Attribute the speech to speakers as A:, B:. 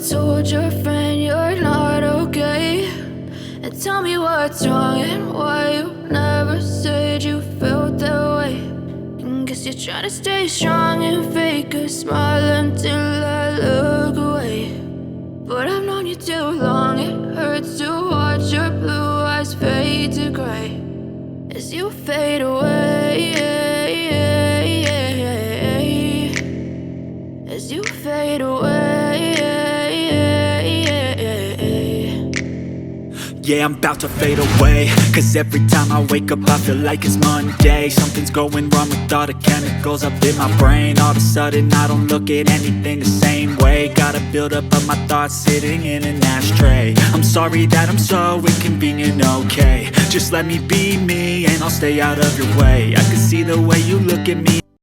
A: told your friend you're not okay, and tell me what's wrong and why you never said you felt that way. And guess you're trying to stay strong and fake a smile until I look away. But I've known you too long, it hurts to watch your blue eyes fade to gray as you fade away, as you fade away.
B: Yeah, I'm about to fade away, cause every time I wake up I feel like it's Monday. Something's going wrong with all the chemicals up in my brain. All of a sudden I don't look at anything the same way. Gotta build up of my thoughts sitting in an ashtray. I'm sorry that I'm so inconvenient, okay. Just let me be me and I'll stay out of your way. I can see the way you look at me.